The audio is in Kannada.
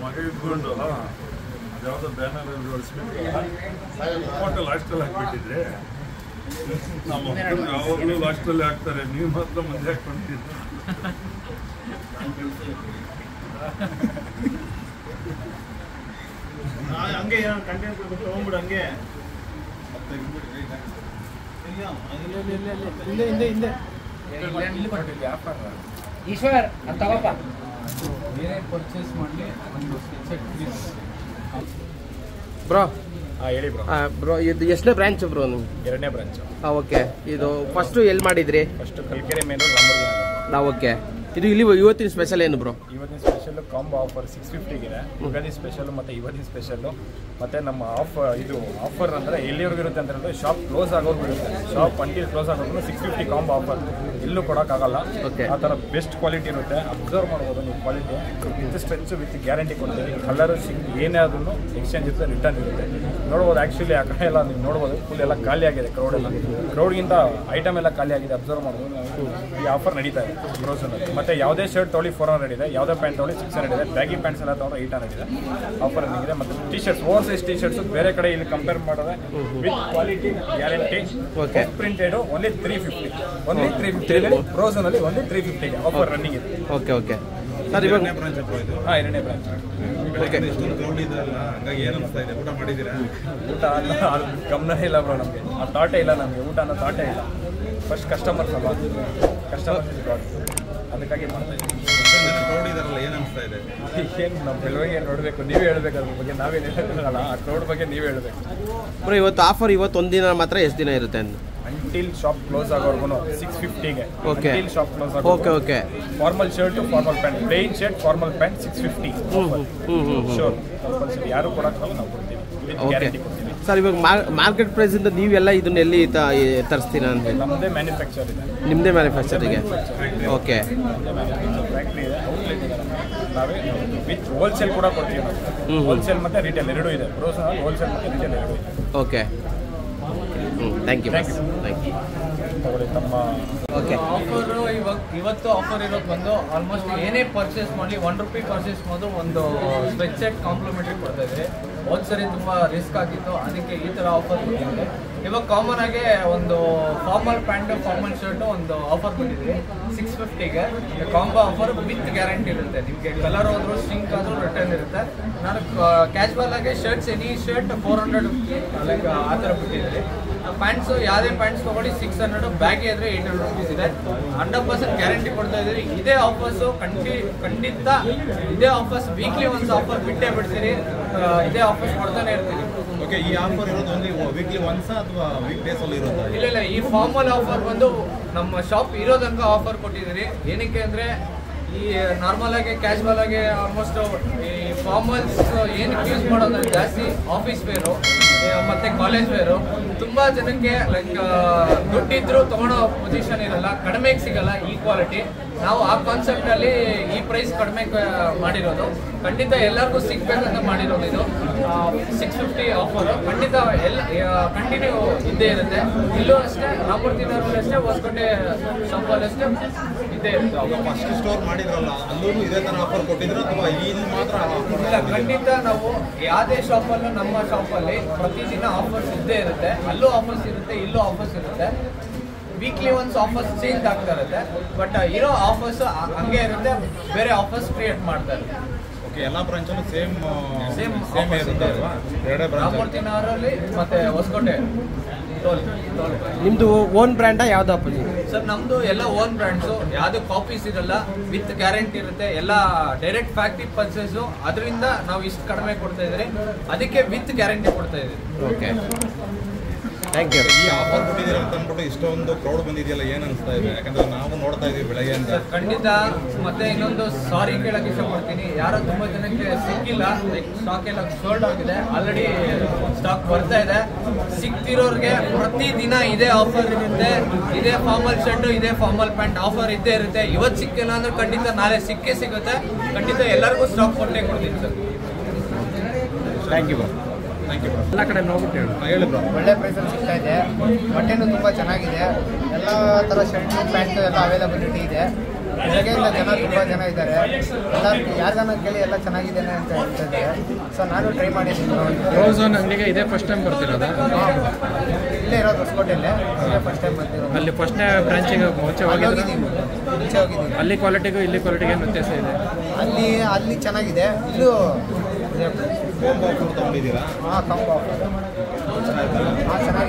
ಮಗ ಇಟ್ಕೊಂಡು ಯಾವುದೋ ಬ್ಯಾನರ್ ಹೋಟೆಲ್ ಹಾಸ್ಟೆಲ್ ಹಾಕ್ಬಿಟ್ಟಿದ್ರೆ ನಮ್ಮ ಮಕ್ಕಳು ಯಾವಾಗಲೂ ಹಾಸ್ಟೆಲ್ ಹಾಕ್ತಾರೆ, ನೀವು ಮಾತ್ರ ಮುಂದೆ ಹಾಕ್ಕೊಂಡಿದ್ದೀರಿ. ಹಂಗೆ ಏನೋ ಕಂಟೆಂಟ್ ತಗೊಂಡ್ಬಿಡು ಹಂಗೆ ಈಶ್ವರ್ ಅಂತ ತಗೋಪ್ಪ. ಬೇರೆ ಪರ್ಚೇಸ್ ಮಾಡಲಿ ಒಂದು ಬ್ರೋ. ಹೇಳಿ ಬ್ರೋ. ಬ್ರೋ ಇದು ಎಷ್ಟನೇ ಬ್ರಾಂಚ್ ಬ್ರೋ ನೀವು? ಎರಡನೇ ಬ್ರಾಂಚ್. ಓಕೆ. ಇದು ಫಸ್ಟು ಎಲ್ಲಿ ಮಾಡಿದ್ರಿ? First Kalkere main road Ramanagara. Okay. ಇದು ಇಲ್ಲಿ ಇವತ್ತಿನ ಸ್ಪೆಷಲ್ ಏನು ಬ್ರೋ? ಇವತ್ತಿನ ಸ್ಪೆಷಲ್ ಕಾಂಬೋ ಆಫರ್ 650 ಇದೆ. ಯುಗಾದಿ ಸ್ಪೆಷಲ್ ಮತ್ತು ಇವತ್ತಿನ ಸ್ಪೆಷಲ್ಲು ಮತ್ತು ನಮ್ಮ ಆಫರ್ ಅಂದರೆ ಎಲ್ಲಿವರೆಗೂ ಇರುತ್ತೆ ಅಂತ ಹೇಳಿದ್ರೆ ಶಾಪ್ ಕ್ಲೋಸ್ ಆಗೋರ್ಗೂ ಇರುತ್ತೆ. ಶಾಪ್ ಅಂಟಿಲ್ ಕ್ಲೋಸ್ ಆಗೋರ್ಗು 650 ಕಾಂಬೋ ಆಫರ್ ಎಲ್ಲೂ ಕೊಡೋಕ್ಕಾಗಲ್ಲ. ಆ ಥರ ಬೆಸ್ಟ್ ಕ್ವಾಲಿಟಿ ಇರುತ್ತೆ. ಅಬ್ಸರ್ವ್ ಮಾಡ್ಬೋದು ನೀವು quality with stretch with guarantee ಕೊಡ್ತೀವಿ. ಕಲರ್ ಏನೇ ಆದ್ರೂ ಎಕ್ಸ್ಚೇಂಜ್ ಇರುತ್ತೆ, ರಿಟರ್ನ್ ಇರುತ್ತೆ. ನೋಡ್ಬೋದು ಆ್ಯಕ್ಚುಲಿ ಆ ಕಡೆ ಎಲ್ಲ ನೀವು ನೋಡ್ಬೋದು ಫುಲ್ ಎಲ್ಲ ಖಾಲಿ ಆಗಿದೆ. ಕ್ರೌಡ್ಗಿಂತ ಐಟಮ್ ಎಲ್ಲ ಖಾಲಿ ಆಗಿದೆ. ಅಬ್ಸರ್ವ್ ಮಾಡ್ಬೋದು. ಈ ಆಫರ್ ನಡೀತಾ ಇದೆ ಬ್ರೋಸಲ್ಲಿ. ಮತ್ತು ಯಾವುದೇ ಶರ್ಟ್ ತೊಗೊಳ್ಳಿ 400 ಇದೆ, ಯಾವುದೇ ಪ್ಯಾಂಟ್ ತೊಗೊಳ್ಳಿ 600 ಇದೆ, ಬ್ಯಾಗಿ ಪ್ಯಾಂಟ್ಸ್ ಎಲ್ಲ ತೊಗೊಂಡ್ರೆ 800 ಇದೆ. ಆಫರ್ ಇದೆ. ಮತ್ತು T shirts, over size T shirts ಬೇರೆ ಕಡೆ ಇಲ್ಲಿ ಕಂಪೇರ್ ಮಾಡಿದ್ರೆ with quality guarantee printed only 350. Only 350 ಬ್ರೋಸನಲ್ಲಿ ಓನ್ಲಿ 350 ಆಫರ್ ರನ್ನಿಂಗ್ ಇದೆ. Okay okay sir. ಇವಾಗ ಎರಡನೇ ಬ್ರಾಂಚ್. ಊಟ ಗಮನ ಇಲ್ಲ ಬ್ರೋ ನಮಗೆ. ಆ ಥಾಟೇ ಇಲ್ಲ ನಮಗೆ. ಊಟ ಅನ್ನೋ ಥಾಟೇ ಇಲ್ಲ. ಫಸ್ಟ್ ಕಸ್ಟಮರ್ಸ್ ಅಲ್ಲ, ಕಸ್ಟಮರ್ಸ್ ಅದಕ್ಕಾಗಿ ಮಾಡ್ತಾ ಇದ್ದೀವಿ. ಏನು ನಮ್ಮ ಬೆಳವಣಿಗೆ ನೋಡಬೇಕು, ನೀವೇ ಹೇಳ್ಬೇಕು. ಅದ್ರ ಬಗ್ಗೆ ನಾವೇನು ಹೇಳೋಕ್ಕಾಗಲ್ಲ. ಆ ಕ್ರೌಡ್ ಬಗ್ಗೆ ನೀವೇ ಹೇಳಬೇಕು ಬ್ರೋ. ಇವತ್ತು ಆಫರ್ ಒಂದಿನ ಮಾತ್ರ ಎಷ್ಟು ದಿನ ಇರುತ್ತೆ? ಅಂಟಿಲ್ ಶಾಪ್ ಕ್ಲೋಸ್ ಆಗೋರ್ಗು 650ಗೆ. ಓಕೆ. ಅಂಟಿಲ್ ಶಾಪ್ ಕ್ಲೋಸ್ ಆಗೋರ್ಗು. Okay okay. Formal shirt, formal pant, plain shirt, formal pant 650. ಶೋರ್ ಯಾರು ಕೊಡೋಕ್ಕಲ್ಲ, ನಾವು ಕೊಡ್ತೀವಿ. ಗ್ಯಾರಂಟಿ ಕೊಡ್ತೀವಿ ಸರ್. ಇವಾಗ ಮಾರ್ಕೆಟ್ ಪ್ರೈಸಿಂದ ನೀವೆಲ್ಲ ಇದನ್ನ ಎಲ್ಲಿ ತರಿಸ್ತೀರಾ ಅಂತ? ನಮ್ಮದೇ ಮ್ಯಾನುಫ್ಯಾಕ್ಚರ್ ಇದೆ. ನಿಮ್ಮದೇ ಮ್ಯಾನುಫ್ಯಾಕ್ಚರಿಗೆ? ಓಕೆ. ಫ್ಯಾಕ್ಟ್ರಿ ಇದೆ, ಔಟ್ಲೆಟ್ ಇದೆ. ನಾವೇ ವಿತ್ ಹೋಲ್ಸೇಲ್ ಕೂಡ ಕೊಡ್ತೀವಿ ನಾವು. ಹೋಲ್ಸೇಲ್ ಮತ್ತು ರಿಟೇಲ್ ಎರಡೂ ಇದೆ. ಬ್ರೋಸಲ್ಲಿ ಹೋಲ್ಸೇಲ್ ಮತ್ತು ರಿಟೇಲ್ ಎರಡೂ ಇದೆ. ಓಕೆ. Thank you. ತಗೊಳ್ಳಿ ತಮ್ಮ. ಓಕೆ. ಆಫರು ಇವತ್ತು ಆಫರ್ ಇರೋದು ಬಂದು ಆಲ್ಮೋಸ್ಟ್ ಏನೇ ಪರ್ಚೇಸ್ ಮಾಡಲಿ ₹1 ಪರ್ಚೇಸ್ ಮಾಡಿದ್ರು ಒಂದು ಸ್ವೆಚ್ ಸೆಟ್ ಕಾಂಪ್ಲಿಮೆಂಟ್ರಿ ಕೊಡ್ತಾ ಇದ್ರಿ. ಒಂದು ಸರಿ ತುಂಬ ರಿಸ್ಕ್ ಆಗಿತ್ತು, ಅದಕ್ಕೆ ಈ ಥರ ಆಫರ್ ಬಂದಿದೆ. ಇವಾಗ ಕಾಮನ್ ಆಗಿ ಒಂದು ಫಾರ್ಮಲ್ ಪ್ಯಾಂಟು, ಫಾರ್ಮಲ್ ಶರ್ಟು ಒಂದು ಆಫರ್ ಬಂದಿದೆ 650ಗೆ. ಕಾಂಬೋ ಆಫರ್ ವಿತ್ ಗ್ಯಾರಂಟಿ ಇರುತ್ತೆ. ನಿಮಗೆ ಕಲರ್ ಹೋದ್ರು, ಸ್ಟಿಂಕ್ ಆದರೂ ರಿಟರ್ನ್ ಇರುತ್ತೆ. ನಾನು ಕ್ಯಾಶುವಲ್ ಆಗಿ ಶರ್ಟ್ಸ್, ಎನಿ ಶರ್ಟ್ 400 ಲೈಕ್ ಆ ಥರ ಬಿಟ್ಟಿದ್ರಿ. ಪ್ಯಾಂಟ್ಸು ಯಾವುದೇ ಪ್ಯಾಂಟ್ಸ್ ತೊಗೊಳ್ಳಿ 600, ಬ್ಯಾಗಿ ಆದರೆ 800 ರುಪೀಸ್ ಇದೆ. 100% ಗ್ಯಾರಂಟಿ ಕೊಡ್ತಾ ಇದ್ದೀರಿ. ಇದೇ ಆಫರ್ಸು ಖಂಡಿತ ಇದೇ ಆಫರ್ಸ್ ವೀಕ್ಲಿ ಒಂದು ಆಫರ್ ಬಿಟ್ಟೇ ಬಿಡ್ತೀರಿ. ಇದೇ ಆಫರ್ಸ್ ಕೊಡ್ತಾನೆ ಇರ್ತೀವಿ. ಓಕೆ, ಈ ಆಫರ್ ಇರೋದು ಓನ್ಲಿ ವೀಕ್ಲಿ ಒನ್ಸ್ ಅಥವಾ ವೀಕ್ ಡೇಸ್ ಅಲ್ಲಿ ಇರುತ್ತೆ? ಇಲ್ಲ, ಈ ಫಾರ್ಮಲ್ ಆಫರ್ ಬಂದು ನಮ್ಮ ಶಾಪ್ ಇರೋದಂಗ ಆಫರ್ ಕೊಟ್ಟಿದ್ದೀರಿ. ಏನಕ್ಕೆ ಅಂದರೆ ಈ ನಾರ್ಮಲ್ ಆಗಿ ಕ್ಯಾಶುವಲ್ ಆಗಿ ಆಲ್ಮೋಸ್ಟ್ ಈ ಫಾರ್ಮಲ್ಸ್ ಏನಕ್ಕೆ ಯೂಸ್ ಮಾಡೋದಂದ್ರೆ ಜಾಸ್ತಿ ಆಫೀಸ್ ವೇರು ಮತ್ತು ಕಾಲೇಜ್ ವೇರು. ತುಂಬ ಜನಕ್ಕೆ ಲೈಕ್ ದುಡ್ಡಿದ್ರು ತೊಗೊಳೋ ಪೊಸಿಷನ್ ಇರಲ್ಲ, ಕಡಿಮೆಗೆ ಸಿಗಲ್ಲ ಈ ಕ್ವಾಲಿಟಿ. ನಾವು ಆ ಕಾನ್ಸೆಪ್ಟಲ್ಲಿ ಈ ಪ್ರೈಸ್ ಕಡಿಮೆ ಮಾಡಿರೋದು. ಖಂಡಿತ ಎಲ್ಲರಿಗೂ ಸಿಗ್ಬೇಕಂತ ಮಾಡಿರೋದು. ಇದು 650 ಆಫರು ಖಂಡಿತ ಕಂಟಿನ್ಯೂ ಇದ್ದೇ ಇರುತ್ತೆ. ಇಲ್ಲೂ ಅಷ್ಟೇ, ರಾಮಮೂರ್ತಿ ನಗರಲ್ಲೂ ಅಷ್ಟೇ, ಹೊಸಕೋಟೆ ಶಾಪಲ್ಲಿ ಅಷ್ಟೇ ಇದ್ದೇ ಇರುತ್ತೆ. ಫಸ್ಟ್ ಸ್ಟೋರ್ ಮಾಡಿದ್ರಲ್ಲ, ಅಲ್ಲೂ ಇದೇ ಥರ ಆಫರ್ ಕೊಟ್ಟಿದ್ರು ಅಥವಾ ಇಲ್ಲಿ ಮಾತ್ರ? ಇಲ್ಲ, ಖಂಡಿತ ನಾವು ಯಾವುದೇ ಶಾಪಲ್ಲೂ ನಮ್ಮ ಶಾಪಲ್ಲಿ ಪ್ರತಿದಿನ ಆಫರ್ಸ್ ಇದ್ದೇ ಇರುತ್ತೆ. ಅಲ್ಲೂ ಆಫರ್ಸ್ ಇರುತ್ತೆ, ಇಲ್ಲೂ ಆಫರ್ಸ್ ಇರುತ್ತೆ. ವೀಕ್ಲಿ ಒನ್ಸ್ ಆಫರ್ಸ್ ಚೇಂಜ್ ಆಗ್ತಾ ಇರುತ್ತೆ. ಬಟ್ ಇರೋ ಆಫರ್ಸ್ ಹಂಗೆ ಇರುತ್ತೆ, ಬೇರೆ ಆಫರ್ಸ್ ಕ್ರಿಯೇಟ್ ಮಾಡ್ತಾರೆ. ಓಕೆ, ಎಲ್ಲ ಬ್ರಾಂಚಲ್ಲೂ ಸೇಮ್ ಇರುತ್ತೆ ಅಲ್ವಾ? ಎರಡೇ ಬ್ರಾಂಚ್, ರಾಮಮೂರ್ತಿ ನಗರಲ್ಲಿ ಮತ್ತು ಹೊಸಕೋಟೆ. ನಿಮ್ಮದು ಓನ್ ಬ್ರ್ಯಾಂಡಾ ಯಾವ್ದು ಅಪ್ಪಾಜಿ? ಸರ್, ನಮ್ಮದು ಎಲ್ಲ ಓನ್ ಬ್ರ್ಯಾಂಡ್ಸು, ಯಾವುದು ಕಾಪೀಸ್ ಇರಲ್ಲ, ವಿತ್ ಗ್ಯಾರಂಟಿ ಇರುತ್ತೆ. ಎಲ್ಲ ಡೈರೆಕ್ಟ್ ಫ್ಯಾಕ್ಟ್ರಿ ಪರ್ಚೇಸು, ಅದರಿಂದ ನಾವು ಇಷ್ಟು ಕಡಿಮೆ ಕೊಡ್ತಾ ಇದ್ದೀರಿ. ಅದಕ್ಕೆ ವಿತ್ ಗ್ಯಾರಂಟಿ ಕೊಡ್ತಾ ಇದ್ದೀವಿ. Okay, thank you. ಈ ಆಫರ್ ಕೊಟ್ಟಿದ್ದೀರ ಅಂತ ಅಂದ್ಬಿಟ್ಟು ಇಷ್ಟೊಂದು ಕ್ರೌಡ್ ಬಂದಿದೆಯಲ್ಲ, ಏನು ಅನಿಸ್ತಾ ಇದೆ? ಯಾಕಂದ್ರೆ ನಾವು ನೋಡ್ತಾ ಇದೀವಿ ಬೆಳಗ್ಗೆ ಅಂತ. ಖಂಡಿತ. ಮತ್ತೆ ಇನ್ನೊಂದು ಸಾರಿ ಕೇಳಕ್ಕೆ ಇಷ್ಟಪಡ್ತೀನಿ, ಯಾರೋ ತುಂಬ ಜನಕ್ಕೆ ಸಿಕ್ಕಿಲ್ಲ. ಲೈಕ್ ಸ್ಟಾಕ್ ಎಲ್ಲ ಸೋಲ್ಡ್ ಆಗಿದೆ, ಆಲ್ರೆಡಿ ಸ್ಟಾಕ್ ಬರ್ತಾ ಇದೆ. ಸಿಕ್ತಿರೋರಿಗೆ ಪ್ರತಿದಿನ ಇದೇ ಆಫರ್ ಇರುತ್ತೆ. ಇದೇ ಫಾರ್ಮಲ್ ಶರ್ಟು, ಇದೇ ಫಾರ್ಮಲ್ ಪ್ಯಾಂಟ್ ಆಫರ್ ಇದ್ದೇ ಇರುತ್ತೆ. ಇವತ್ತು ಸಿಕ್ಕಿಲ್ಲ ಅಂದ್ರೆ ಖಂಡಿತ ನಾಳೆ ಸಿಕ್ಕೇ ಸಿಗುತ್ತೆ. ಖಂಡಿತ ಎಲ್ಲರಿಗೂ ಸ್ಟಾಕ್ ಕೊಟ್ಟೇ ಕೊಡ್ತೀನಿ sir. Thank you bro. Thank you bro. ಎಲ್ಲ ಕಡೆ ನೋಡ್ಬಿಟ್ಟು ಹೇಳಿ ಬ್ರೋ. ಒಳ್ಳೆ ಪ್ರೈಸಲ್ಲಿ ಸಿಗ್ತಾ ಇದೆ. ಬಟ್ಟೆನೂ ತುಂಬ ಚೆನ್ನಾಗಿದೆ. ಎಲ್ಲ ಥರ ಶರ್ಟು ಪ್ಯಾಂಟು ಎಲ್ಲ ಅವೈಲಬಿಲಿಟಿ ಇದೆ. ಬೆಳಗ್ಗೆಯಿಂದ ತುಂಬ ಜನ ಇದ್ದಾರೆ. ಎಲ್ಲ ಯಾರಿಗಾನ ಕೇಳಿ ಎಲ್ಲ ಚೆನ್ನಾಗಿದೆ ಅಂತ ಹೇಳ್ತಾ ಇದ್ದಾರೆ. ಸೊ ನಾನು ಟ್ರೈ ಮಾಡಿದ್ದೀನಿ. ರೋಝೋನ್ ಅಂಗಡಿಗೆ ಇದೇ ಫಸ್ಟ್ ಟೈಮ್ ಬರ್ತಿರೋದು? ಇಲ್ಲೇ ಇರೋದು ಹೊಸಕೋಟೆಯಲ್ಲೇ, ಇದೇ ಫಸ್ಟ್ ಟೈಮ್ ಬರ್ತಿರೋದು. ಅಲ್ಲಿ ಫಸ್ಟ್ನೇ ಬ್ರಾಂಚಿಗೆ ಮುಂಚೆ ಹೋಗಿದ್ದೀನಿ. ಅಲ್ಲಿ ಕ್ವಾಲಿಟಿಗೂ ಇಲ್ಲಿ ಕ್ವಾಲಿಟಿಗೆ ಏನು ವ್ಯತ್ಯಾಸ ಇದೆ? ಅಲ್ಲಿ ಚೆನ್ನಾಗಿದೆ, ಇಲ್ಲೂ ಕಾಂಬೋ ಆಫರ್ ತೊಗೊಂಡಿದ್ದೀರಾ? ಕಾಂಬೋ ಆಫರ್ ಚೆನ್ನಾಗಿದೆ.